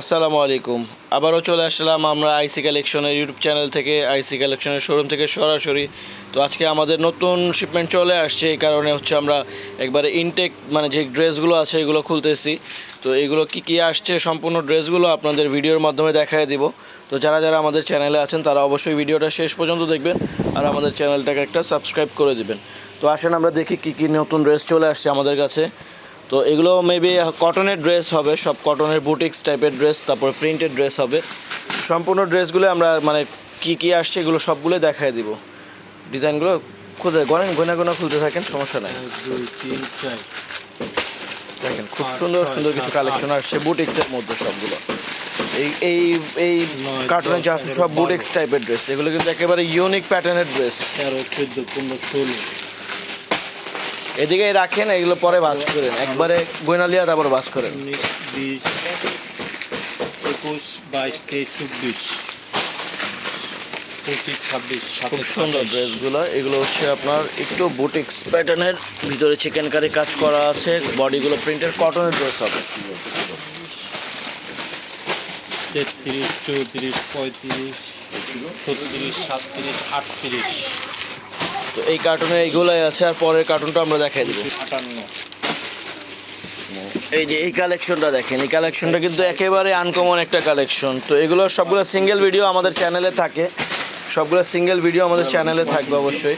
আসসালামু আলাইকুম। আবারও চলে আসলাম আমরা আইসি কালেকশনের ইউটিউব চ্যানেল থেকে, আইসি কালেকশনের শোরুম থেকে সরাসরি। তো আজকে আমাদের নতুন শিপমেন্ট চলে আসছে, এই কারণে হচ্ছে আমরা একবারে ইনটেক মানে যে ড্রেসগুলো আছে এগুলো খুলতেছি। তো এগুলো কি কি আসছে সম্পূর্ণ ড্রেসগুলো আপনাদের ভিডিওর মাধ্যমে দেখায় দিব। তো যারা যারা আমাদের চ্যানেলে আছেন তারা অবশ্যই ভিডিওটা শেষ পর্যন্ত দেখবেন আর আমাদের চ্যানেলটাকে একটা সাবস্ক্রাইব করে দিবেন। তো আসেন আমরা দেখি কি কি নতুন ড্রেস চলে আসছে আমাদের কাছে। তো এগুলো মেবি কটনের ড্রেস হবে, সব কটনের বুটিক্স টাইপের ড্রেস, তারপর প্রিন্টেড ড্রেস হবে। সম্পূর্ণ ড্রেসগুলো আমরা মানে কি কি আসছে এগুলো সবগুলো দেখায় দিব। ডিজাইনগুলো খুঁজে গোনা গোনা খুলতে থাকেন, সমস্যা নাই। দেখেন খুব সুন্দর সুন্দর কিছু কালেকশন আসছে বুটিক্সের মধ্যে সবগুলো। এই এই এই কার্টুনে যা আছে সব বুটিক্স টাইপের ড্রেস, এগুলো কিন্তু একেবারে ইউনিক প্যাটার্নের ড্রেস। 13, 14, 15, 16, এদিকেই রাখেন, এগুলো পরে ভাঁজ করেন, একবারে গোনালিয়া তারপর ভাঁজ করেন। 19, 20, 21, 22, 23, 24, 25, 26, খুব 27, সুন্দর 28, ড্রেসগুলো। এগুলো হচ্ছে আপনার একটু বুটিক্স প্যাটার্নের, ভিতরে চিকেন কারি কাজ করা আছে, বডিগুলো প্রিন্টের কটনের ড্রেস হবে। 33, 34, 35, 36, 37, 38, তো এই কার্টুনে এইগুলোই আছে, আর পরের কার্টুনটা আমরা দেখাই দিব। 58, এই যে এই কালেকশনটা দেখেন, এই কালেকশনটা কিন্তু একেবারে আনকমন একটা কালেকশন। তো এগুলো সবগুলো সিঙ্গেল ভিডিও আমাদের চ্যানেলে থাকে, সবগুলো সিঙ্গেল ভিডিও আমাদের চ্যানেলে থাকবে অবশ্যই।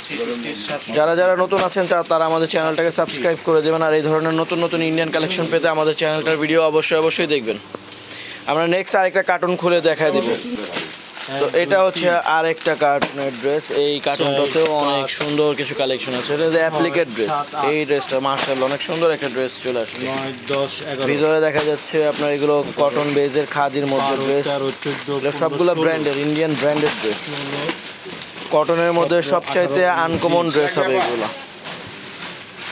যারা যারা নতুন আছেন তারা আমাদের চ্যানেলটাকে সাবস্ক্রাইব করে দেবেন, আর এই ধরনের নতুন নতুন ইন্ডিয়ান কালেকশন পেতে আমাদের চ্যানেলটার ভিডিও অবশ্যই দেখবেন। আমরা নেক্সট আরেকটা কার্টুন খুলে দেখাই দিব। তো এটা হচ্ছে আরেকটা কার্টুনের ড্রেস। এই কার্টুনটাতেও অনেক সুন্দর কিছু কালেকশন আছে। এটা অ্যাপ্লিকেট ড্রেস। এই ড্রেসটা মাশাআল্লাহ অনেক সুন্দর একটা ড্রেস চলে আসছে। 9, 10, 11, ভিতরে দেখা যাচ্ছে আপনার এগুলো কটন বেজের খাদির মধ্যে 12, ড্রেস। 13, 14, সবগুলো 15, ব্র্যান্ডের, ইন্ডিয়ান ব্র্যান্ডেড ড্রেস। 16, কটনের মধ্যে সবচাইতে আনকমন ড্রেস হবে এগুলো।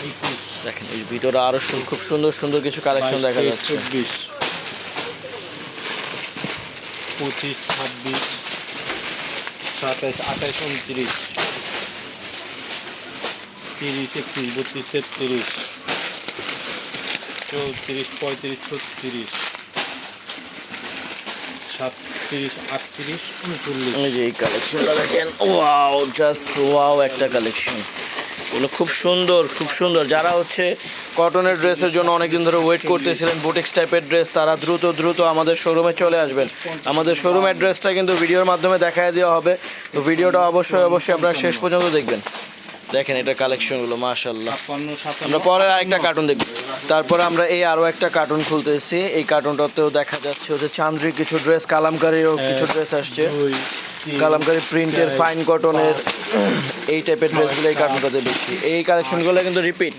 21, দেখেন এই ভিতরে আরো খুব সুন্দর সুন্দর কিছু কালেকশন 22, দেখা 23, যাচ্ছে। 24, 25, 26, 27, 28, 29, 30, 31, 32, 33, 34, 35, 36, 37, 38, 39, এই যে এই কালেকশনটা দেখেন, ওয়াও, জাস্ট ওয়াও একটা কালেকশন। এগুলো খুব সুন্দর খুব সুন্দর। যারা হচ্ছে কটনের ড্রেসের জন্য অনেকদিন ধরে ওয়েট করতেছিলেন, বুটিক্স টাইপের ড্রেস, তারা দ্রুত আমাদের শোরুমে চলে আসবেন। আমাদের শোরুম অ্যাড্রেসটা কিন্তু ভিডিওর মাধ্যমে দেখায় দেওয়া হবে। তো ভিডিওটা অবশ্যই আপনারা শেষ পর্যন্ত দেখবেন। দেখেন এটা কালেকশনগুলো মাশাআল্লাহ। 56, 57, আমরা পরে আরেকটা কার্টুন দেখব, তারপরে আমরা এই আরও একটা কার্টুন খুলতেছি। এই কার্টুনটাতেও দেখা যাচ্ছে হচ্ছে চান্দ্রিক কিছু ড্রেস, কালামকারীও কিছু ড্রেস আসছে, 2, 3, কালামকারী প্রিন্টের ফাইন কটনের এই টাইপের ড্রেসগুলো এই কার্টুনটাতে বেশি। এই কালেকশনগুলো কিন্তু রিপিট,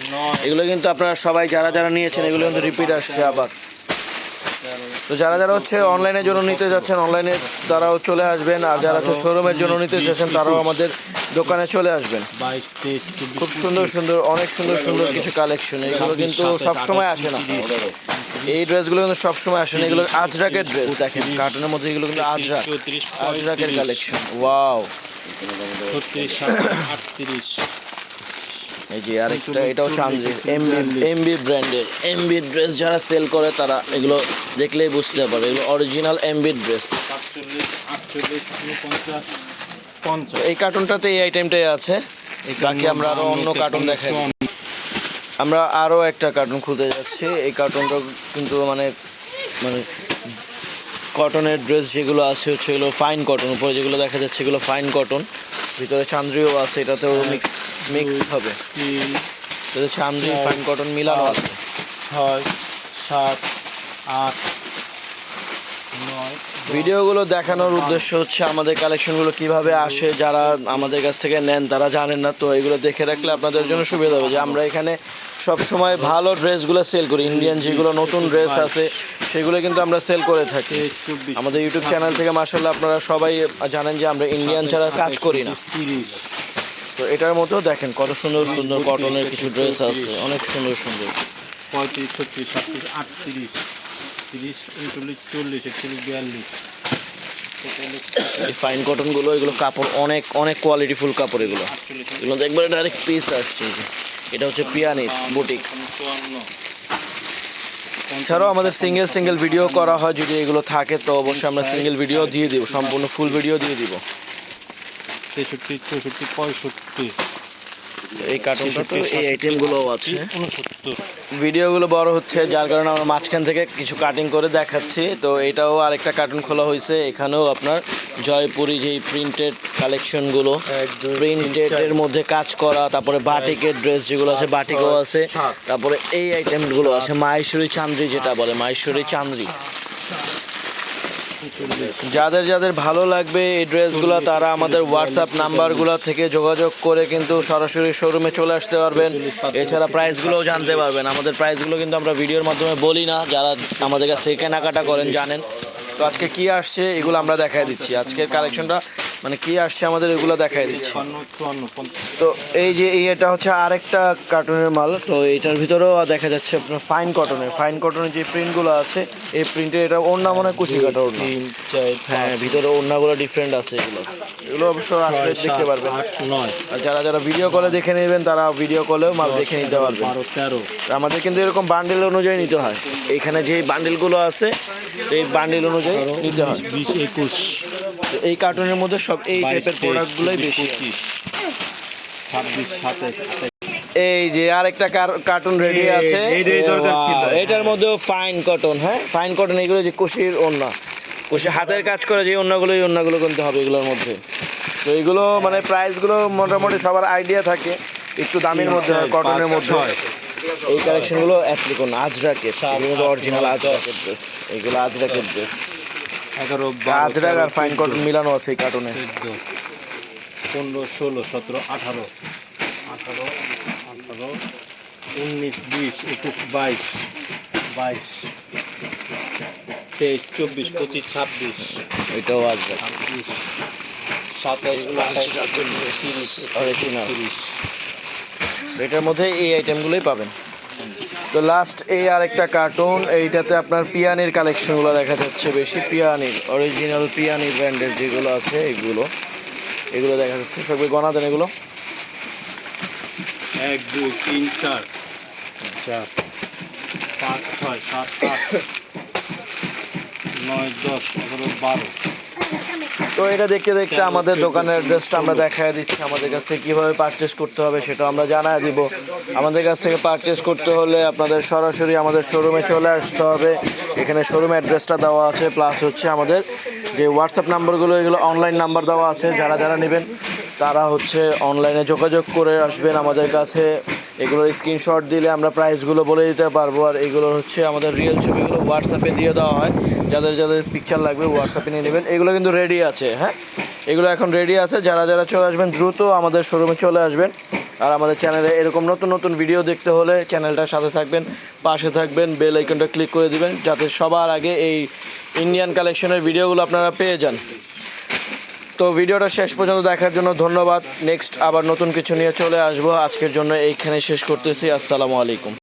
এগুলো কিন্তু আপনারা সবাই যারা যারা নিয়েছেন এগুলো কিন্তু রিপিট আসছে আবার। তো যারা যারা হচ্ছে অনলাইনের জন্য নিতে যাচ্ছেন অনলাইনে তারাও চলে আসবেন, আর যারা হচ্ছে শোরুমের জন্য নিতে যাচ্ছেন তারাও আমাদের দোকানে চলে আসবেন। 22, 23, 24, খুব সুন্দর সুন্দর অনেক সুন্দর সুন্দর কিছু কালেকশন, এগুলো কিন্তু সবসময় আসে না। এই ড্রেসগুলো কিন্তু সবসময় আসে না, এগুলো আজরাকের ড্রেস। দেখেন কার্টুনের মধ্যে এগুলো কিন্তু আজরাকের কালেকশন। ওয়াও, 36, 37, 38, এই যে আরেকটা, এটাও চান্দ্রিক এমবি ব্র্যান্ডের এমবি ড্রেস। যারা সেল করে তারা এগুলো দেখলেই বুঝতে পারবে, এগুলো অরিজিনাল এমবি ড্রেস। 47, 48, 49, 50, এই কার্টুনটাতে এই আইটেমটাই আছে, বাকি আমরা আরো অন্য কার্টুন দেখাই। আমরা আরও একটা কার্টুন খুলতে যাচ্ছি। এই কার্টুনটা কিন্তু মানে মানে কটনের ড্রেস যেগুলো আছে হচ্ছে এগুলো ফাইন কটন, উপরে যেগুলো দেখা যাচ্ছে এগুলো ফাইন কটন, ভিতরে চান্দ্রিও আছে, এটাতেও মিক্স হবে। 3, এটাতে চান্দ্রি ফাইন কটন মিলানো আছে। 6, 7, 8, 9, ভিডিওগুলো দেখানোর উদ্দেশ্য হচ্ছে আমাদের কালেকশনগুলো কিভাবে আসে, যারা আমাদের কাছ থেকে নেন তারা জানেন না। তো এগুলো দেখে রাখলে আপনাদের জন্য সুবিধা হবে যে আমরা এখানে সব সময় ভালো ড্রেসগুলো সেল করি। ইন্ডিয়ান যেগুলো নতুন ড্রেস আছে সেগুলো কিন্তু আমরা সেল করে থাকি। 24, আমাদের ইউটিউব চ্যানেল থেকে মাশাআল্লাহ আপনারা সবাই জানেন যে আমরা ইন্ডিয়ান ছাড়া কাজ করি না। 30, তো এটার মতো দেখেন কত সুন্দর সুন্দর কটনের কিছু ড্রেস আছে, অনেক সুন্দর সুন্দর। 35, 36, 37, 38, 30, 39, 40, 41, 42, এই ফাইন কটনগুলো, এগুলো কাপড় অনেক অনেক কোয়ালিটিফুল কাপড়। এগুলো দেখবেন ডাইরেক্ট পিস আসছে। এটা হচ্ছে পিয়ানিট বুটিক্স। 54, 55, এছাড়াও আমাদের সিঙ্গেল ভিডিও করা হয়, যদি এগুলো থাকে তো অবশ্যই আমরা সিঙ্গেল ভিডিও দিয়ে দিব, সম্পূর্ণ ফুল ভিডিও দিয়ে দিব। 63 64 65 এই কার্টুনটা তো এই আইটেমগুলোও আছে। 69 ভিডিওগুলো বড় হচ্ছে, যার কারণে আমরা মাঝখান থেকে কিছু কাটিং করে দেখাচ্ছি। তো এটাও আরেকটা কার্টুন খোলা হয়েছে, এখানেও আপনার জয়পুরি যেই প্রিন্টেড কালেকশনগুলো, প্রিন্টেডের মধ্যে কাজ করা, তারপরে বাটিকের ড্রেস যেগুলো আছে বাটিকও আছে, তারপরে এই আইটেমগুলো আছে মাহেশ্বরী চান্দ্রি, যেটা বলে মাহেশ্বরী চান্দ্রি। যাদের যাদের ভালো লাগবে এই ড্রেসগুলো, তারা আমাদের হোয়াটসঅ্যাপ নাম্বারগুলো থেকে যোগাযোগ করে কিন্তু সরাসরি শোরুমে চলে আসতে পারবেন। এছাড়া প্রাইসগুলোও জানতে পারবেন। আমাদের প্রাইসগুলো কিন্তু আমরা ভিডিওর মাধ্যমে বলি না, যারা আমাদের কাছে কেনাকাটা করেন জানেন। তো আজকে কি আসছে এগুলো আমরা দেখাই দিচ্ছি, আজকের কালেকশনটা মানে কি আসছে আমাদের এগুলো দেখাই দিচ্ছি। তো এই যে এটা হচ্ছে আরেকটা কার্টুনের মাল। তো এটার ভিতরেও দেখা যাচ্ছে আপনার ফাইন কটনের যে প্রিন্টগুলো আছে, এই প্রিন্টের এটা ওড়না মনে হয় কুশি কাটা ওড়না। হ্যাঁ, ভিতরে ওড়নাগুলো ডিফারেন্ট আছে। এগুলো অবশ্য আসলে দেখতে পারবেন। আর যারা ভিডিও কলে দেখে নেবেন, তারা ভিডিও কলেও মাল দেখে নিতে পারবেন। আমাদের কিন্তু এরকম বান্ডেল অনুযায়ী নিতে হয়। এখানে যে বান্ডেলগুলো আছে এই বান্ডেল অনুযায়ী নিতে হয়। 20 21 এই কার্টুনের মধ্যে সব এই টাইপের প্রোডাক্টগুলোই বেশি। 26 27 এই যে আরেকটা কার্টুন রেডি আছে, এটার মধ্যেও ফাইন কটন। হ্যাঁ, ফাইন কটন, এগুলো যে কুশির ওড়না, কুশি হাতের কাজ করে যে ওড়নাগুলো, এই ওড়নাগুলো কিনতে হবে এগুলোর মধ্যে। তো এগুলো মানে প্রাইসগুলো মোটামুটি সবার আইডিয়া থাকে, একটু দামের মধ্যে হয়, কটনের মধ্যে হয়। এই কালেকশনগুলো অ্যাপ্লিকন আজরাকের, এগুলো অরিজিনাল আজরাকের ড্রেস, এগুলো আজরাকের ড্রেস। 11 আজরাক আর ফাইন কটন মিলানো আছে এই কার্টুনে। 15 16 17 18 19 20 21 22 22 23 24 25 26 এটাও আজরাক 27 অরিজিনাল। এটার মধ্যে এই আইটেমগুলোই পাবেন। তো লাস্ট এই আরেকটা কার্টুন, এইটাতে আপনার পিয়ানির কালেকশনগুলো দেখা যাচ্ছে বেশি। পিয়ানির অরিজিনাল পিয়ানি ব্র্যান্ডের যেগুলো আছে এগুলো দেখা যাচ্ছে। সবই গণা দেন এগুলো। 1 2 3 4 4 5 6 7 8 9 10 11 12। তো এটা দেখতে দেখতে আমাদের দোকানের অ্যাড্রেসটা আমরা দেখায় দিচ্ছি। আমাদের কাছ থেকে কীভাবে পারচেস করতে হবে সেটা আমরা জানায় দিব। আমাদের কাছ থেকে পারচেস করতে হলে আপনাদের সরাসরি আমাদের শোরুমে চলে আসতে হবে। এখানে শোরুম অ্যাড্রেসটা দেওয়া আছে, প্লাস হচ্ছে আমাদের যে হোয়াটসঅ্যাপ নাম্বারগুলো, এগুলো অনলাইন নাম্বার দেওয়া আছে। যারা নেবেন তারা হচ্ছে অনলাইনে যোগাযোগ করে আসবেন আমাদের কাছে। এগুলোর স্ক্রিনশট দিলে আমরা প্রাইসগুলো বলে দিতে পারবো। আর এগুলো হচ্ছে আমাদের রিয়েল ছবিগুলো হোয়াটসঅ্যাপে দিয়ে দেওয়া হয়। যাদের পিকচার লাগবে হোয়াটসঅ্যাপে নিয়ে নেবেন। এগুলো কিন্তু রেডি আছে। হ্যাঁ, এগুলো এখন রেডি আছে। যারা চলে আসবেন দ্রুত আমাদের শোরুমে চলে আসবেন। আর আমাদের চ্যানেলে এরকম নতুন ভিডিও দেখতে হলে চ্যানেলটার সাথে থাকবেন, পাশে থাকবেন, বেল আইকনটা ক্লিক করে দিবেন, যাতে সবার আগে এই ইন্ডিয়ান কালেকশনের ভিডিওগুলো আপনারা পেয়ে যান। তো ভিডিওটা শেষ পর্যন্ত দেখার জন্য ধন্যবাদ। নেক্সট আবার নতুন কিছু নিয়ে চলে আসবো। আজকের জন্য এইখানে শেষ করতেছি। আসসালামু আলাইকুম।